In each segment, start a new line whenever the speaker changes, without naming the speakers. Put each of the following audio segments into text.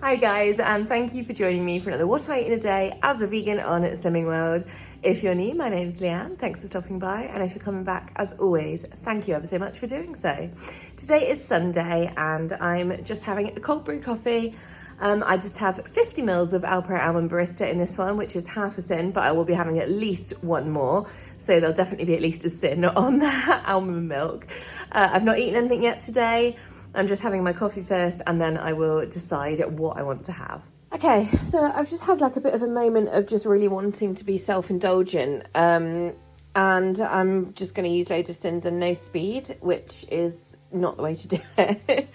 Hi guys, and thank you for joining me for another What I Eat in a Day as a vegan on Slimming World. If you're new, my name's Leanne, thanks for stopping by, and if you're coming back, as always, thank you ever so much for doing so. Today is Sunday and I'm just having a cold brew coffee. I just have 50 mils of Alpro Almond Barista in this one, which is half a sin, but I will be having at least one more, so there'll definitely be at least a sin on that almond milk. I've not eaten anything yet today. I'm just having my coffee first and then I will decide what I want to have. Okay, so I've just had like a bit of a moment of just really wanting to be self-indulgent, and I'm just going to use loads of syns and no speed, which is not the way to do it.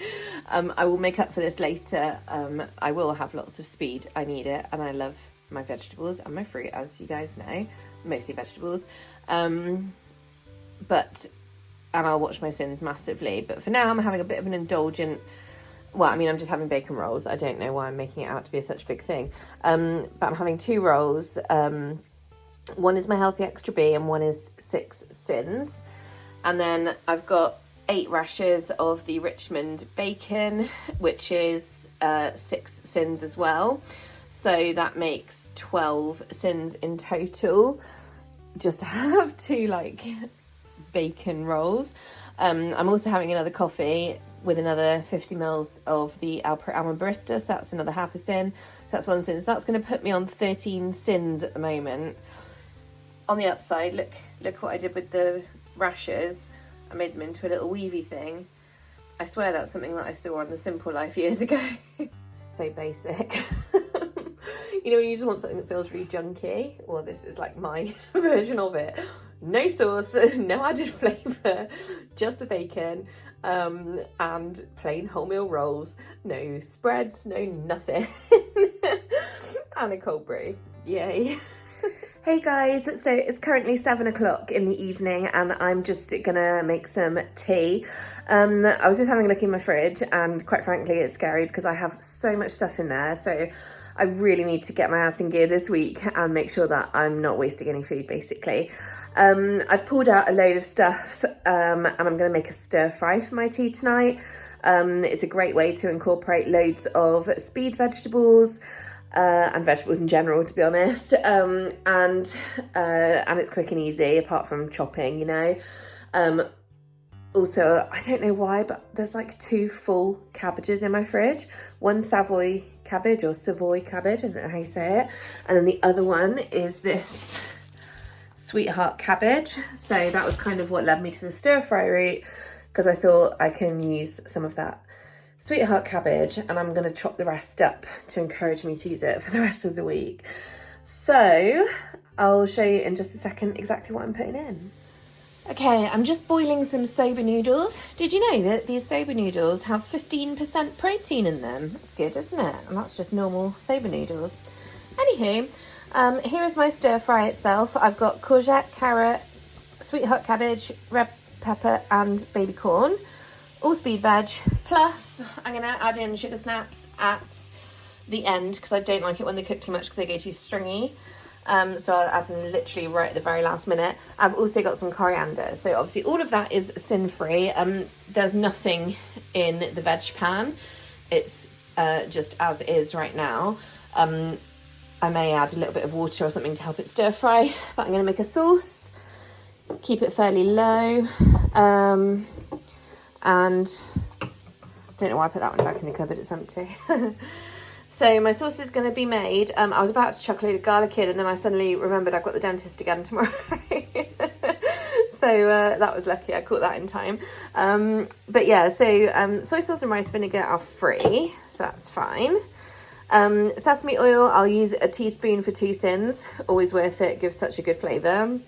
I will make up for this later. I will have lots of speed. I need it, and I love my vegetables and my fruit, as you guys know, mostly vegetables. And I'll watch my syns massively. But for now, I'm having a bit of an indulgent, well, I mean, I'm just having bacon rolls. I don't know why I'm making it out to be such a big thing. But I'm having 2 rolls. One is my healthy extra B and one is 6 syns. And then I've got 8 rashers of the Richmond bacon, which is 6 syns as well. So that makes 12 syns in total. Just to have 2 bacon rolls. I'm also having another coffee with another 50 mils of the Alpro Almond Barista, so that's another half a sin. So that's 1 sin. So that's going to put me on 13 syns at the moment. On the upside, look what I did with the rashers. I made them into a little weavy thing. I swear that's something that I saw on The Simple Life years ago. So basic. You know when you just want something that feels really junky? Well, this is like my version of it. No sauce, no added flavour, just the bacon, and plain wholemeal rolls. No spreads, no nothing. And a cold brew. Yay. Hey guys, so it's currently 7 o'clock in the evening and I'm just gonna make some tea. I was just having a look in my fridge and quite frankly it's scary because I have so much stuff in there, so I really need to get my ass in gear this week and make sure that I'm not wasting any food basically. I've pulled out a load of stuff and I'm going to make a stir fry for my tea tonight. It's a great way to incorporate loads of speed vegetables and vegetables in general, to be honest, and it's quick and easy apart from chopping, you know. Also, I don't know why, but there's like 2 full cabbages in my fridge. One Savoy cabbage or Savoy cabbage, I don't know how you say it, and then the other one is this sweetheart cabbage. So that was kind of what led me to the stir fry route, because I thought I can use some of that sweetheart cabbage and I'm going to chop the rest up to encourage me to use it for the rest of the week. So I'll show you in just a second exactly what I'm putting in. Okay, I'm just boiling some soba noodles. Did you know that these soba noodles have 15% protein in them? That's good, isn't it? And that's just normal soba noodles. Anywho, here is my stir fry itself. I've got courgette, carrot, sweetheart cabbage, red pepper and baby corn, all speed veg, plus I'm going to add in sugar snaps at the end because I don't like it when they cook too much because they go too stringy. So I'll add them literally right at the very last minute. I've also got some coriander, so obviously all of that is sin free. There's nothing in the veg pan, it's just as is right now. I may add a little bit of water or something to help it stir fry, but I'm going to make a sauce, keep it fairly low, and I don't know why I put that one back in the cupboard, it's empty. So my sauce is going to be made. I was about to chuck a load of garlic in and then I suddenly remembered I've got the dentist again tomorrow. So that was lucky, I caught that in time. But yeah, so soy sauce and rice vinegar are free, so that's fine. Sesame oil, I'll use a teaspoon for 2 syns, always worth it, gives such a good flavour.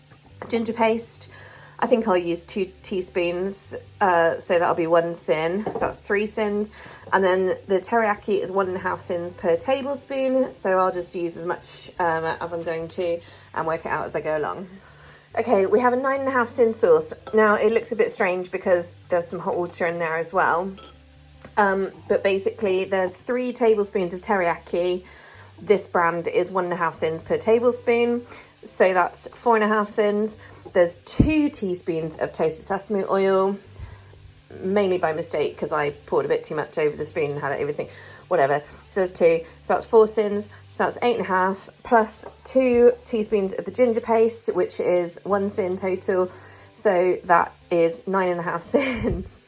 Ginger paste, I think I'll use 2 teaspoons, so that'll be 1 sin, so that's 3 syns. And then the teriyaki is 1.5 syns per tablespoon, so I'll just use as much as I'm going to and work it out as I go along. Okay, we have a 9.5 sin sauce. Now it looks a bit strange because there's some hot water in there as well. But basically there's 3 tablespoons of teriyaki. This brand is 1.5 syns per tablespoon, so that's 4.5 syns. There's 2 teaspoons of toasted sesame oil, mainly by mistake because I poured a bit too much over the spoon and had it everything, whatever. So there's 2, so that's 4 syns, so that's 8.5 plus 2 teaspoons of the ginger paste, which is 1 syn total, so that is 9.5 syns.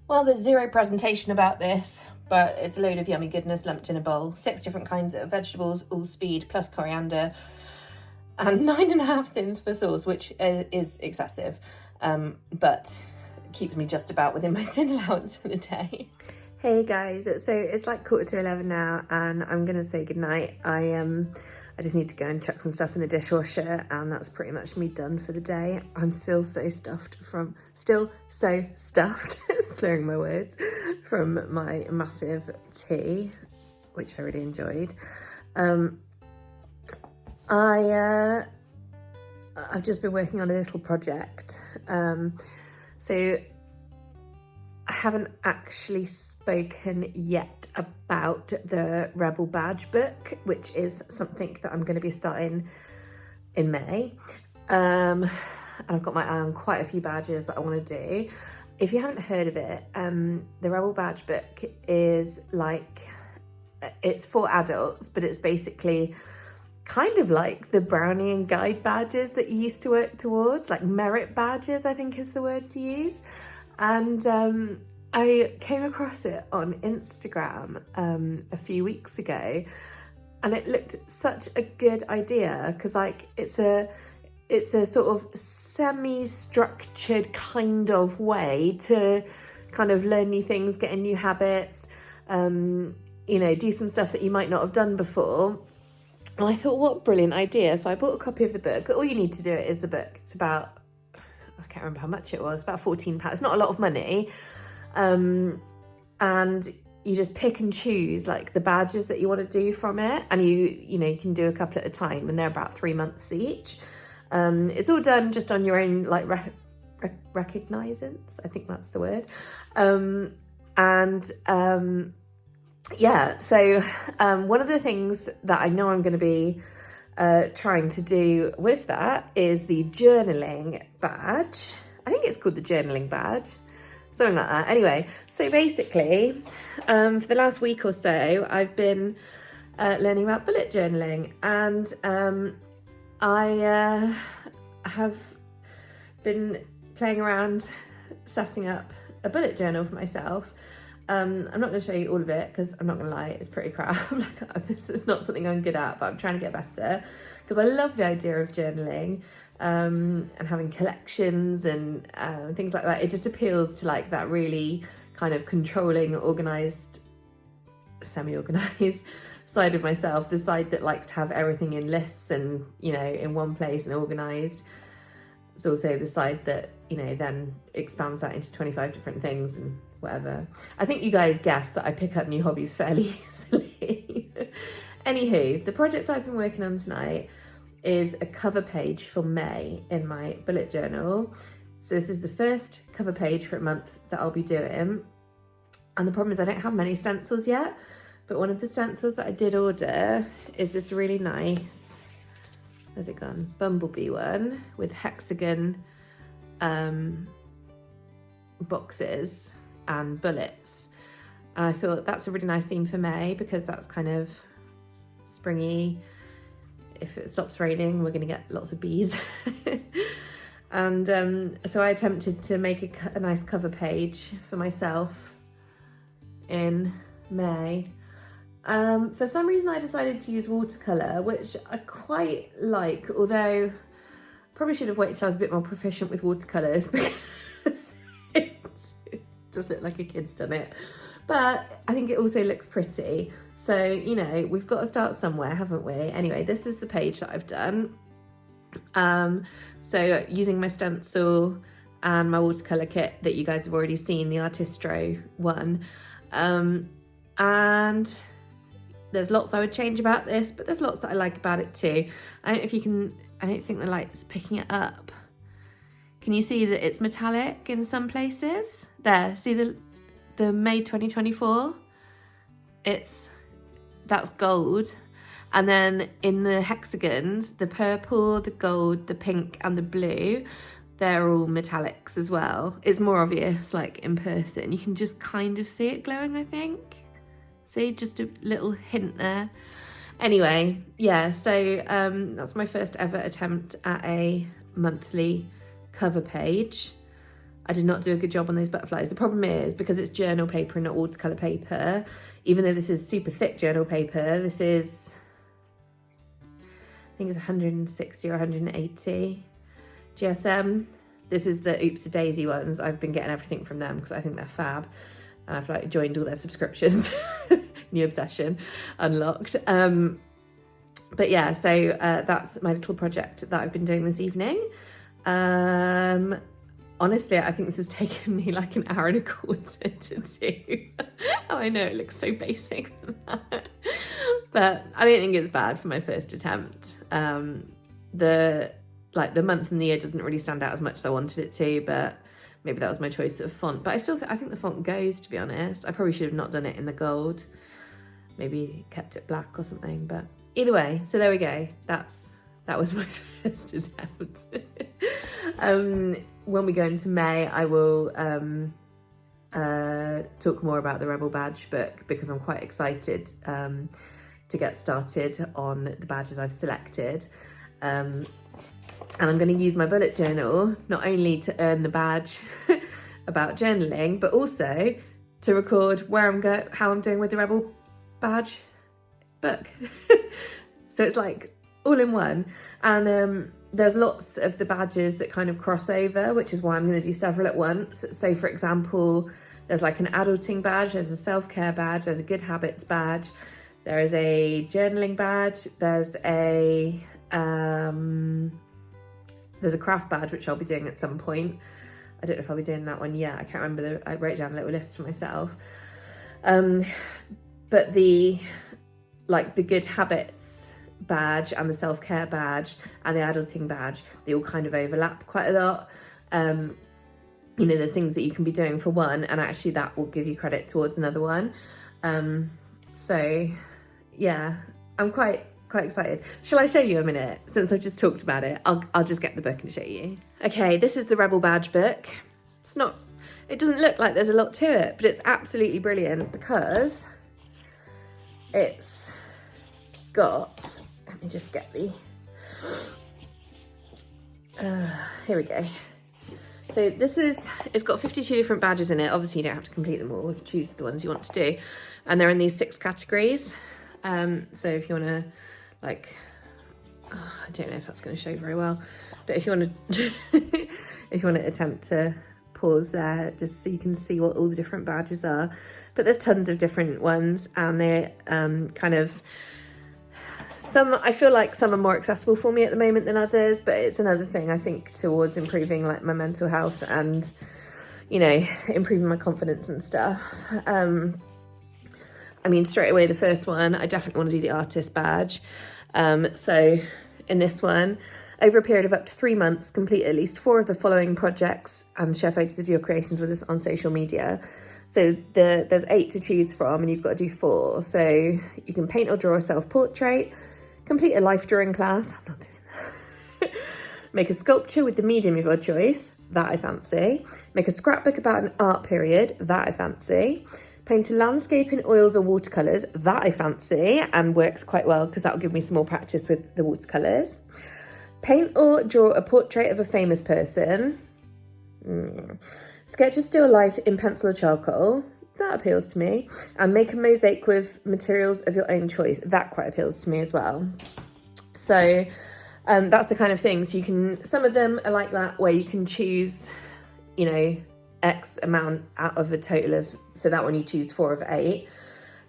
Well, there's zero presentation about this, but it's a load of yummy goodness lumped in a bowl. 6 different kinds of vegetables, all speed, plus coriander, and 9.5 syns for sauce, which is excessive, but keeps me just about within my syn allowance for the day. Hey guys, so it's like 11:15 now, and I'm gonna say goodnight. I just need to go and chuck some stuff in the dishwasher, and that's pretty much me done for the day. I'm still so stuffed, slurring my words, from my massive tea, which I really enjoyed. I've just been working on a little project. So I haven't actually spoken yet about the Rebel Badge book, which is something that I'm going to be starting in May. And I've got my eye on quite a few badges that I want to do. If you haven't heard of it, the Rebel Badge book is like, it's for adults, but it's basically kind of like the Brownie and Guide badges that you used to work towards, like merit badges, I think is the word to use. And I came across it on Instagram a few weeks ago, and it looked such a good idea because like it's a sort of semi-structured kind of way to kind of learn new things, get in new habits, you know, do some stuff that you might not have done before. And I thought, what a brilliant idea. So I bought a copy of the book. All you need to do it is the book. It's about, I can't remember how much it was, about £14. It's not a lot of money. And you just pick and choose like the badges that you want to do from it. And you know, you can do a couple at a time, and they're about 3 months each. It's all done just on your own, like recognizance, I think that's the word. Yeah, so one of the things that I know I'm going to be trying to do with that is the journaling badge. I think it's called the journaling badge, something like that. Anyway, so basically, for the last week or so, I've been learning about bullet journaling, and I have been playing around setting up a bullet journal for myself. I'm not going to show you all of it because I'm not going to lie, it's pretty crap. This is not something I'm good at, but I'm trying to get better because I love the idea of journaling and having collections and things like that. It just appeals to like that really kind of controlling, organised, semi-organised side of myself, the side that likes to have everything in lists and, you know, in one place and organised. It's also the side that, you know, then expands that into 25 different things and whatever. I think you guys guessed that I pick up new hobbies fairly easily. Anywho, the project I've been working on tonight is a cover page for May in my bullet journal. So this is the first cover page for a month that I'll be doing. And the problem is I don't have many stencils yet, but one of the stencils that I did order is this really nice, where's it gone? Bumblebee one with hexagon boxes and bullets. And I thought that's a really nice theme for May because that's kind of springy. If it stops raining, we're going to get lots of bees. And so I attempted to make a nice cover page for myself in May. For some reason I decided to use watercolour, which I quite like, although probably should have waited till I was a bit more proficient with watercolours because it does look like a kid's done it. But I think it also looks pretty. So, you know, we've got to start somewhere, haven't we? Anyway, this is the page that I've done. So using my stencil and my watercolour kit that you guys have already seen, the Artistro one. And there's lots I would change about this, but there's lots that I like about it too. I don't know if you can, I don't think the light's picking it up. Can you see that it's metallic in some places? There, see the May 2024? That's gold. And then in the hexagons, the purple, the gold, the pink and the blue they're all metallics as well. It's more obvious like in person. You can just kind of see it glowing, I think. See, just a little hint there. Anyway, yeah, so that's my first ever attempt at a monthly cover page. I did not do a good job on those butterflies. The problem is, because it's journal paper and not watercolour paper, even though this is super thick journal paper, this is, I think it's 160 or 180 GSM. This is the Oops a Daisy ones. I've been getting everything from them because I think they're fab. And I've like joined all their subscriptions. New obsession unlocked. But yeah, so that's my little project that I've been doing this evening. Honestly, I think this has taken me like an hour and a quarter to do. Oh, I know, it looks so basic. But I don't think it's bad for my first attempt. The month and the year doesn't really stand out as much as I wanted it to, but maybe that was my choice of font. But I still I think the font goes, to be honest. I probably should have not done it in the gold. Maybe kept it black or something, but either way, so there we go. That was my first attempt. When we go into May, I will talk more about the Rebel Badge book because I'm quite excited to get started on the badges I've selected. And I'm going to use my bullet journal not only to earn the badge about journaling, but also to record how I'm doing with the Rebel Badge book. So it's like all in one. And there's lots of the badges that kind of cross over, which is why I'm going to do several at once. So for example, there's like an adulting badge, there's a self-care badge, there's a good habits badge, there is a journaling badge, there's a craft badge, which I'll be doing at some point. I don't know if I'll be doing that one yet. I can't remember. I wrote down a little list for myself. But the good habits badge and the self-care badge and the adulting badge, they all kind of overlap quite a lot. There's things that you can be doing for one, and actually that will give you credit towards another one. So yeah, I'm quite excited. Shall I show you a minute? Since I've just talked about it, I'll just get the book and show you. Okay, this is the Rebel Badge book. It doesn't look like there's a lot to it, but it's absolutely brilliant because it's got, let me just get the, here we go. So it's got 52 different badges in it. Obviously you don't have to complete them all, choose the ones you want to do. And they're in these 6 categories. So if you want to I don't know if that's going to show very well, but if you want to attempt to pause there just so you can see what all the different badges are. But there's tons of different ones, and they're I feel like some are more accessible for me at the moment than others, but it's another thing I think towards improving like my mental health and improving my confidence and stuff. Straight away, the first one, I definitely want to do the artist badge. So in this one, over a period of up to 3 months, complete at least 4 of the following projects and share photos of your creations with us on social media. So there's 8 to choose from, and you've got to do 4. So you can paint or draw a self-portrait, complete a life drawing class. I'm not doing that. Make a sculpture with the medium of your choice. That I fancy. Make a scrapbook about an art period. That I fancy. Paint a landscape in oils or watercolours. That I fancy, and works quite well because that will give me some more practice with the watercolours. Paint or draw a portrait of a famous person. Sketch a still life in pencil or charcoal. That appeals to me. And make a mosaic with materials of your own choice. That quite appeals to me as well. So that's the kind of things you can, some of them are like that where you can choose, X amount out of a total of, so that one you choose 4 of 8.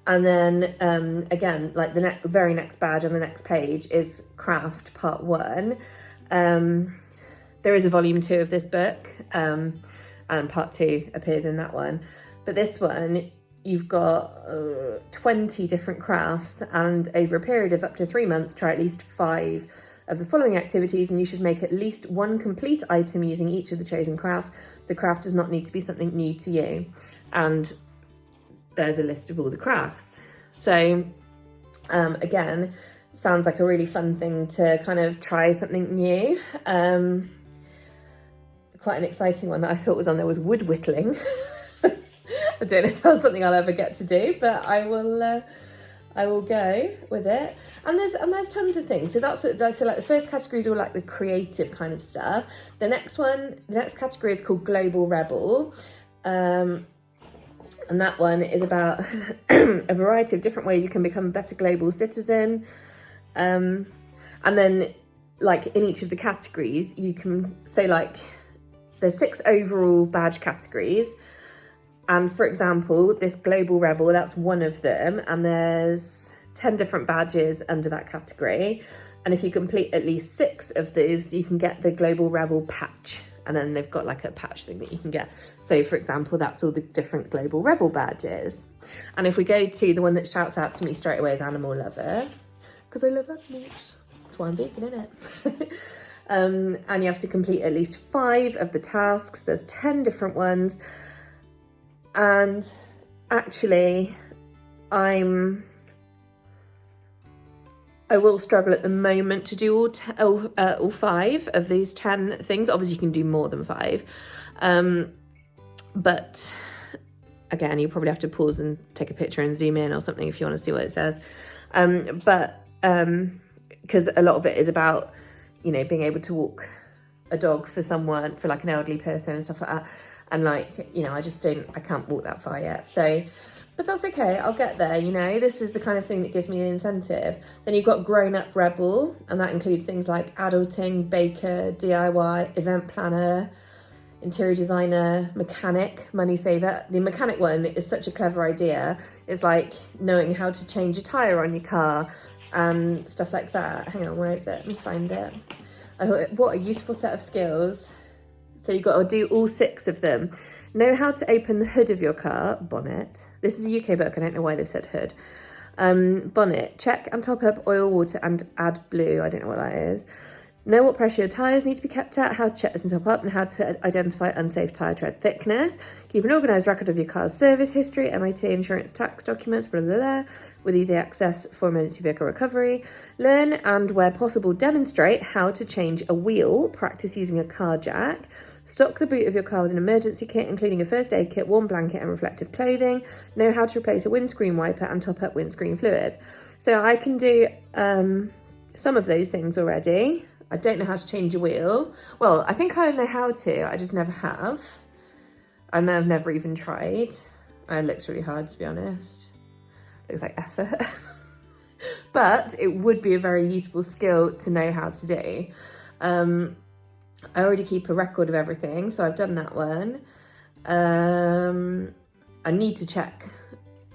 And then again, like the very next badge on the next page is craft part 1. There is a volume 2 of this book, and part 2 appears in that one. But this one, you've got 20 different crafts, and over a period of up to 3 months, try at least 5 of the following activities, and you should make at least 1 complete item using each of the chosen crafts. The craft does not need to be something new to you. And there's a list of all the crafts. So again, sounds like a really fun thing to kind of try something new. quite an exciting one that I thought was on there was wood whittling. I don't know if that's something I'll ever get to do, but I will go with it. And there's tons of things. So that's so like the first category is all like the creative kind of stuff. The next category is called Global Rebel. And that one is about a variety of different ways you can become a better global citizen. And then like in each of the categories, you can say like there's 6 overall badge categories. And for example, this Global Rebel, that's one of them. And there's 10 different badges under that category. And if you complete at least 6 of these, you can get the Global Rebel patch. And then they've got like a patch thing that you can get. So for example, that's all the different Global Rebel badges. And if we go to the one that shouts out to me straight away is Animal Lover, because I love animals. That's why I'm vegan, innit? And you have to complete at least 5 of the tasks. There's 10 different ones. And actually, I will struggle at the moment to do all 5 of these 10 things. Obviously, you can do more than 5. But again, you probably have to pause and take a picture and zoom in or something if you want to see what it says. Because a lot of it is about, you know, being able to walk a dog for someone, for like an elderly person and stuff like that. And like, you know, I can't walk that far yet. So, but that's okay. I'll get there, you know. This is the kind of thing that gives me the incentive. Then you've got Grown Up Rebel, and that includes things like adulting, baker, DIY, event planner, interior designer, mechanic, money saver. The mechanic one is such a clever idea. It's like knowing how to change a tyre on your car and stuff like that. Hang on, where is it? Let me find it. I thought, what a useful set of skills. So you've got to do all 6 of them. Know how to open the hood of your car, bonnet. This is a UK book, I don't know why they've said hood. Bonnet, check and top up oil, water and add blue, I don't know what that is. Know what pressure your tyres need to be kept at, how to check this and top up, and how to identify unsafe tyre tread thickness. Keep an organised record of your car's service history, MOT, insurance, tax documents, blah, blah, blah, with easy access for emergency vehicle recovery. Learn and, where possible, demonstrate how to change a wheel, practice using a car jack. Stock the boot of your car with an emergency kit, including a first aid kit, warm blanket and reflective clothing. Know how to replace a windscreen wiper and top up windscreen fluid. So I can do some of those things already. I don't know how to change a wheel. Well, I think I know how to, I just never have. And I've never even tried. And it looks really hard, to be honest. It looks like effort. But it would be a very useful skill to know how to do. I already keep a record of everything, so I've done that one. I need to check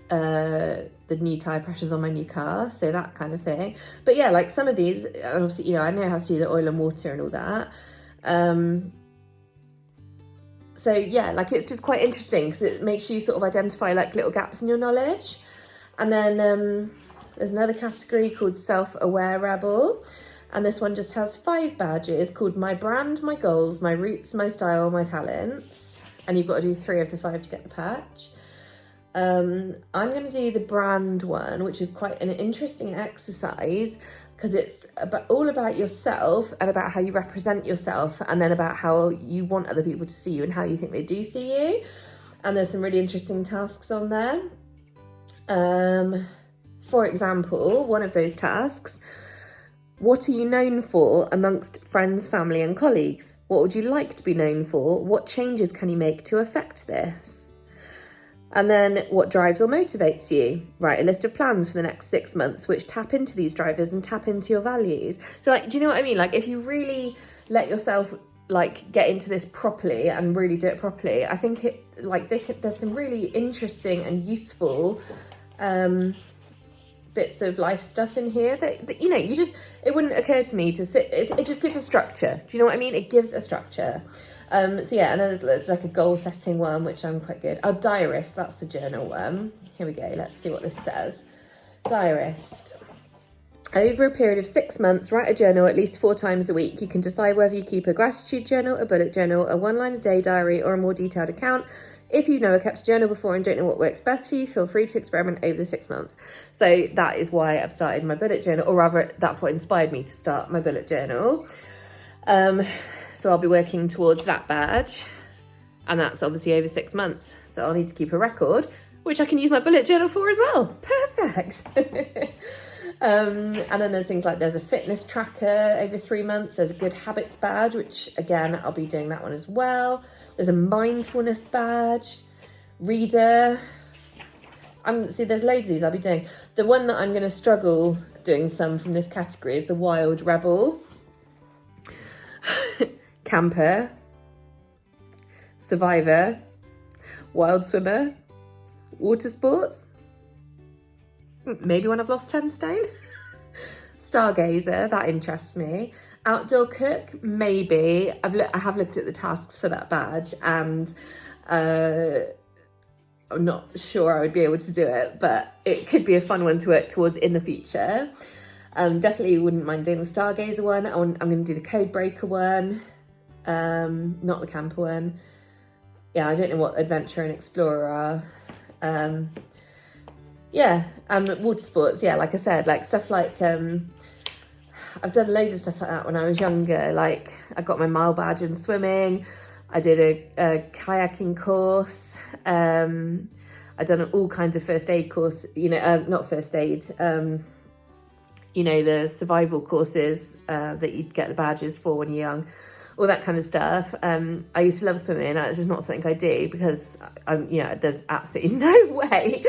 the new tyre pressures on my new car, so that kind of thing. But yeah, like some of these, obviously, you know, I know how to do the oil and water and all that. So yeah, like it's just quite interesting because it makes you sort of identify like little gaps in your knowledge. And then there's another category called Self-Aware Rebel. And this one just has 5 badges called My Brand, My Goals, My Roots, My Style, My Talents. And you've got to do 3 of the 5 to get the patch. I'm going to do the brand one, which is quite an interesting exercise because it's all about yourself and about how you represent yourself and then about how you want other people to see you and how you think they do see you. And there's some really interesting tasks on there. For example, one of those tasks, what are you known for amongst friends, family and colleagues? What would you like to be known for? What changes can you make to affect this? And then what drives or motivates you? Write a list of plans for the next 6 months, which tap into these drivers and tap into your values. So like, do you know what I mean? Like if you really let yourself like get into this properly and really do it properly, I think it like there's some really interesting and useful bits of life stuff in here that you know, it wouldn't occur to me to sit, it just gives a structure. Do you know what I mean? It gives a structure. So yeah, and then there's like a goal setting one, which I'm quite good. Oh, diarist, that's the journal one. Here we go, let's see what this says. Diarist. Over a period of 6 months, write a journal at least 4 times a week. You can decide whether you keep a gratitude journal, a bullet journal, a 1-line-a-day diary, or a more detailed account. If you've never kept a journal before and don't know what works best for you, feel free to experiment over the 6 months. So that is why I've started my bullet journal, or rather, that's what inspired me to start my bullet journal. So I'll be working towards that badge, and that's obviously over 6 months. So I'll need to keep a record, which I can use my bullet journal for as well. Perfect. And then there's things like there's a fitness tracker over 3 months. There's a good habits badge, which again, I'll be doing that one as well. There's a mindfulness badge, reader. See, there's loads of these I'll be doing. The one that I'm going to struggle doing some from this category is the Wild Rebel, Camper, Survivor, Wild Swimmer, Water Sports, maybe when I've lost 10 stone, Stargazer, that interests me, Outdoor Cook, maybe. I have looked at the tasks for that badge, and I'm not sure I would be able to do it, but it could be a fun one to work towards in the future. Definitely wouldn't mind doing the Stargazer one. I'm going to do the Code Breaker one, not the Camper one. Yeah, I don't know what Adventure and Explorer are. Yeah, and water sports, yeah, like I said, like stuff like, I've done loads of stuff like that when I was younger. Like, I got my mile badge in swimming. I did a kayaking course. I've done all kinds of first aid course, not first aid, the survival courses that you'd get the badges for when you're young, all that kind of stuff. I used to love swimming. It's just not something I do because there's absolutely no way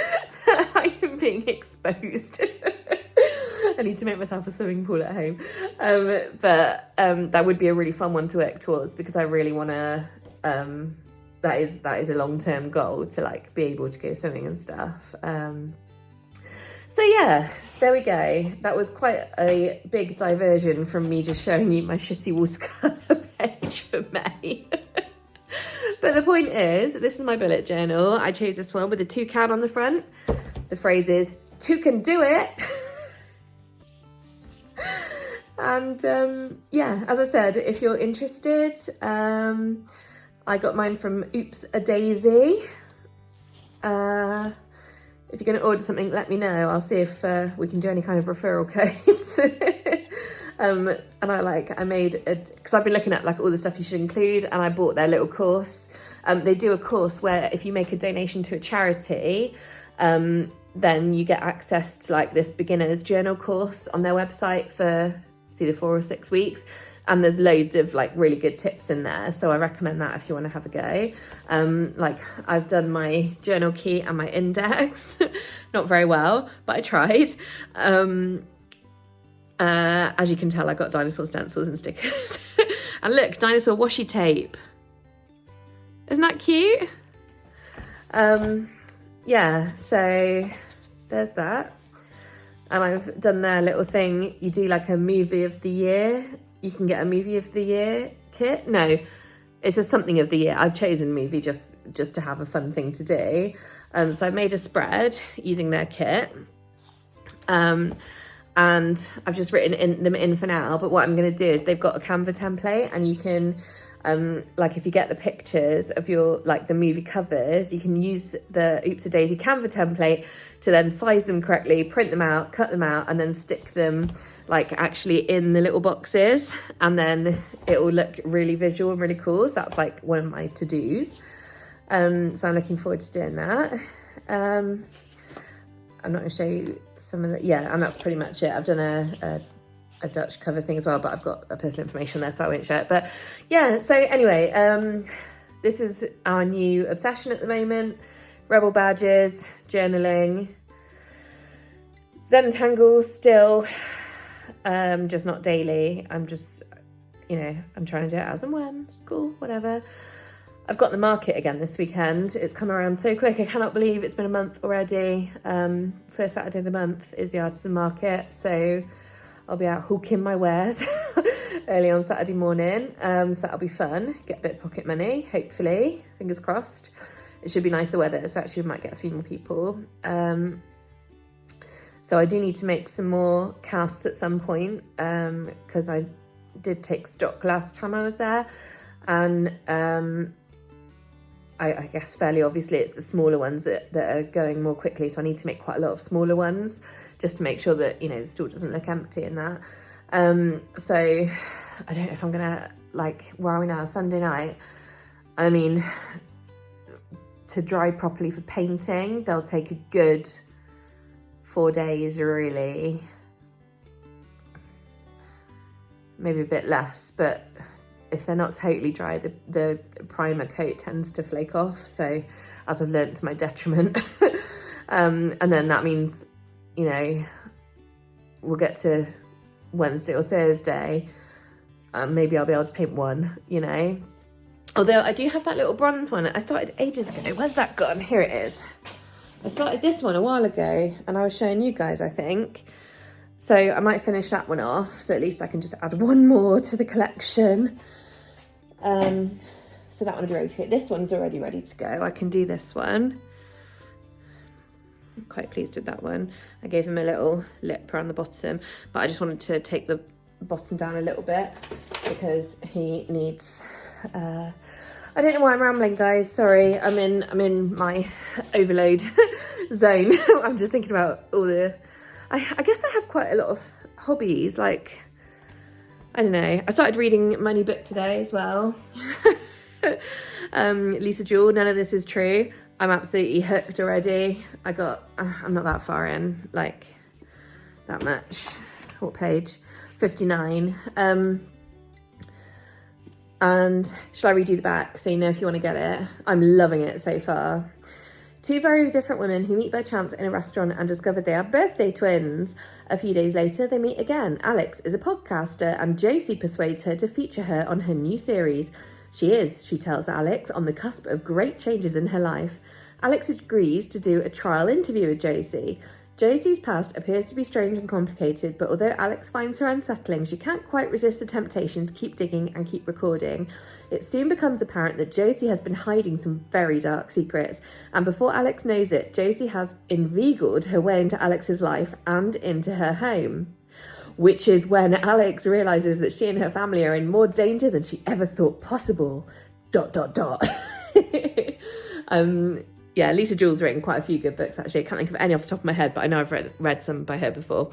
that I am being exposed. I need to make myself a swimming pool at home. But that would be a really fun one to work towards, because I really want to, that is a long-term goal, to like be able to go swimming and stuff. So yeah, there we go. That was quite a big diversion from me just showing you my shitty watercolour page for May. But the point is, this is my bullet journal. I chose this one with a toucan on the front. The phrase is, "Toucan do it." And yeah, as I said, if you're interested, I got mine from Oops a Daisy. If you're going to order something, let me know. I'll see if we can do any kind of referral codes. And I made because I've been looking at like all the stuff you should include, and I bought their little course. They do a course where if you make a donation to a charity, then you get access to like this beginner's journal course on their website for it's either 4 or 6 weeks. And there's loads of like really good tips in there. So I recommend that if you want to have a go. Like I've done my journal key and my index, not very well, but I tried. As you can tell, I got dinosaur stencils and stickers. And look, dinosaur washi tape. Isn't that cute? Yeah, so there's that. And I've done their little thing. You do like a movie of the year. You can get a movie of the year kit. No, it's a something of the year. I've chosen movie just to have a fun thing to do. So I made a spread using their kit. And I've just written them in for now. But what I'm going to do is they've got a Canva template, and you can, like if you get the pictures of your, like the movie covers, you can use the Oops a Daisy Canva template to then size them correctly, print them out, cut them out, and then stick them like actually in the little boxes, and then it will look really visual and really cool. So that's like one of my to-dos. So I'm looking forward to doing that. I'm not going to show you some of the, yeah, and that's pretty much it. I've done a Dutch cover thing as well, but I've got a personal information there, so I won't show it. But yeah, so anyway, this is our new obsession at the moment. Rebel badges, journaling, Zentangle still, just not daily. I'm just, I'm trying to do it as and when, school, whatever. I've got the market again this weekend. It's come around so quick. I cannot believe it's been a month already. First Saturday of the month is the artisan market. So I'll be out hawking my wares early on Saturday morning. So that'll be fun. Get a bit of pocket money, hopefully. Fingers crossed. It should be nicer weather, so actually we might get a few more people. So I do need to make some more casts at some point, because I did take stock last time I was there. And I guess fairly obviously it's the smaller ones that are going more quickly. So I need to make quite a lot of smaller ones just to make sure that, the store doesn't look empty and that. So I don't know if I'm going to like, where are we now? Sunday night. I mean, to dry properly for painting, they'll take a good 4 days, really. Maybe a bit less, but if they're not totally dry, the primer coat tends to flake off. So, as I've learnt to my detriment. And then that means, you know, we'll get to Wednesday or Thursday. Maybe I'll be able to paint one, you know. Although I do have that little bronze one. I started ages ago. Where's that gone? Here it is. I started this one a while ago and I was showing you guys, I think. So I might finish that one off. So at least I can just add one more to the collection. So that one will be ready to go. This one's already ready to go. I can do this one. I'm quite pleased with that one. I gave him a little lip around the bottom, but I just wanted to take the bottom down a little bit because he needs... I don't know why I'm rambling, guys. Sorry, I'm in my overload zone. I'm just thinking about all the... I guess I have quite a lot of hobbies. Like, I don't know. I started reading my new book today as well. Lisa Jewell, None of This Is True. I'm absolutely hooked already. I'm not that far in, like that much. What page? 59. And shall I read you the back so you know if you want to get it? I'm loving it so far. Two very different women who meet by chance in a restaurant and discover they are birthday twins. A few days later, they meet again. Alex is a podcaster and Josie persuades her to feature her on her new series. She tells Alex, on the cusp of great changes in her life. Alex agrees to do a trial interview with Josie. Josie's past appears to be strange and complicated, but although Alex finds her unsettling, she can't quite resist the temptation to keep digging and keep recording. It soon becomes apparent that Josie has been hiding some very dark secrets, and before Alex knows it, Josie has inveigled her way into Alex's life and into her home. Which is when Alex realises that she and her family are in more danger than she ever thought possible. ... Yeah, Lisa Jewell's written quite a few good books, actually. I can't think of any off the top of my head, but I know I've read some by her before.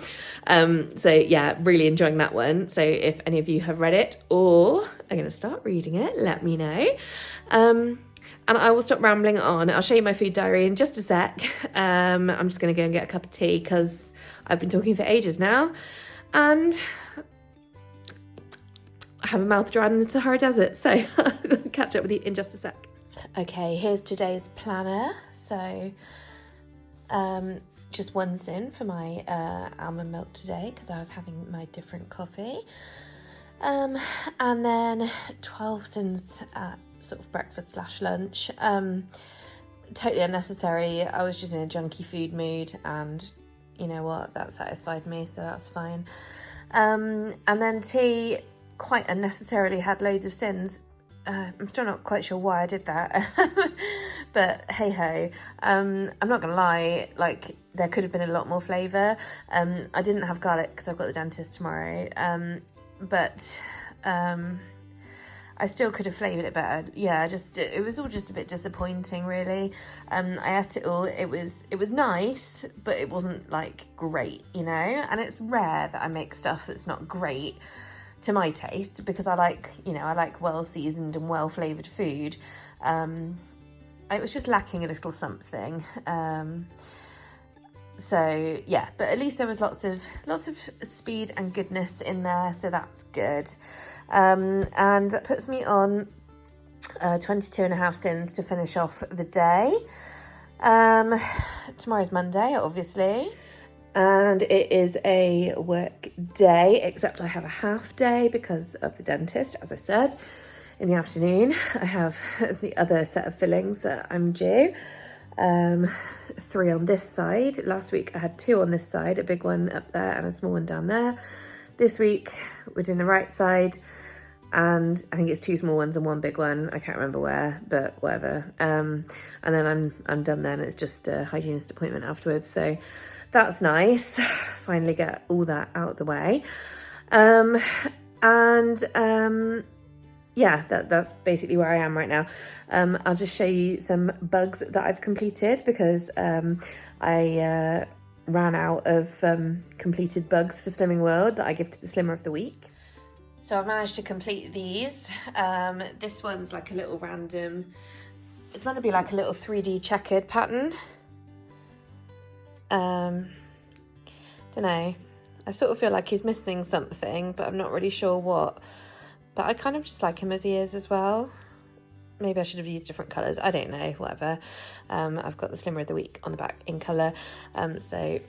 So yeah, really enjoying that one. So if any of you have read it or are going to start reading it, let me know. And I will stop rambling on. I'll show you my food diary in just a sec. I'm just going to go and get a cup of tea because I've been talking for ages now. And I have a mouth drier in the Sahara Desert. So I'll catch up with you in just a sec. Okay, here's today's planner. So just one syn for my almond milk today because I was having my different coffee. And then 12 syns at sort of breakfast / lunch. Totally unnecessary. I was just in a junky food mood and you know what, that satisfied me, so that's fine. And then tea, quite unnecessarily had loads of syns. I'm still not quite sure why I did that, but hey ho. I'm not gonna lie, like there could have been a lot more flavour. I didn't have garlic because I've got the dentist tomorrow, but I still could have flavoured it better. Yeah, it was all just a bit disappointing, really. I ate it all. It was nice, but it wasn't like great, you know. And it's rare that I make stuff that's not great to my taste because I like well seasoned and well flavoured food. It was just lacking a little something. So yeah, but at least there was lots of speed and goodness in there, so that's good. And that puts me on 22.5 syns to finish off the day. Tomorrow's Monday, obviously. And it is a work day, except I have a half day because of the dentist, as I said. In the afternoon, I have the other set of fillings that I'm due. 3 on this side. Last week I had 2 on this side, a big one up there and a small one down there. This week we're doing the right side, and I think it's 2 small ones and 1 big one. I can't remember where, but whatever. And then I'm done then. It's just a hygienist appointment afterwards, so that's nice. Finally get all that out of the way. Yeah, that's basically where I am right now. I'll just show you some bugs that I've completed because I ran out of completed bugs for Slimming World that I give to the Slimmer of the Week. So I've managed to complete these. This one's like a little random, it's meant to be like a little 3D checkered pattern. Don't know. I sort of feel like he's missing something, but I'm not really sure what. But I kind of just like him as he is as well. Maybe I should have used different colours. I don't know, whatever. I've got the Slimmer of the Week on the back in colour. So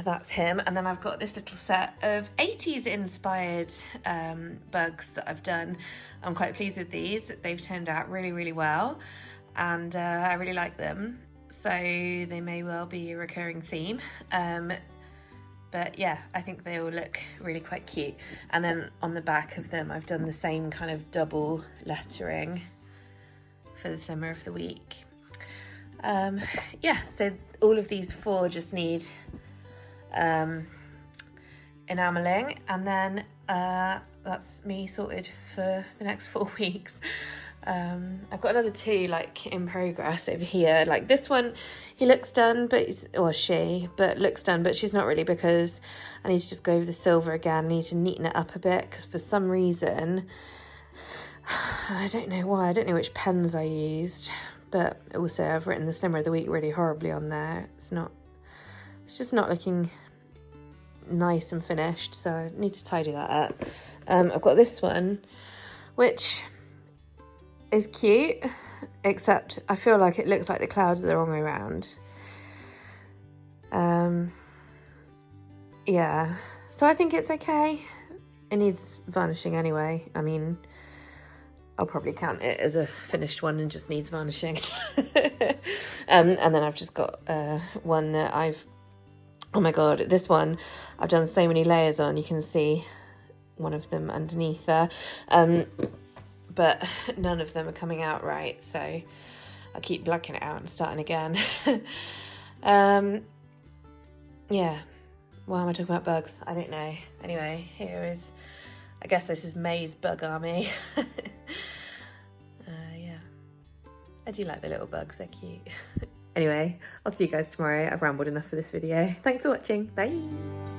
that's him. And then I've got this little set of 80s inspired bugs that I've done. I'm quite pleased with these. They've turned out really, really well. And I really like them. So they may well be a recurring theme. But yeah, I think they all look really quite cute. And then on the back of them, I've done the same kind of double lettering for the Slimmer of the Week. Yeah, so all of these 4 just need enameling, and then that's me sorted for the next 4 weeks. I've got another 2 like in progress over here. Like this one, he looks done, but looks done, but she's not really, because I need to just go over the silver again. I need to neaten it up a bit, because for some reason, I don't know why, I don't know which pens I used, but also I've written the Slimmer of the Week really horribly on there. It's just not looking nice and finished, so I need to tidy that up. I've got this one, which is cute, except I feel like it looks like the clouds are the wrong way around. Yeah, so I think it's okay. It needs varnishing anyway. I mean, I'll probably count it as a finished one and just needs varnishing. And then I've just got one that oh my god, this one I've done so many layers on. You can see one of them underneath there. But none of them are coming out right, so I keep blacking it out and starting again. Yeah, why am I talking about bugs? I don't know. Anyway, here is, I guess this is May's bug army. Yeah, I do like the little bugs, they're cute. Anyway, I'll see you guys tomorrow. I've rambled enough for this video. Thanks for watching, bye!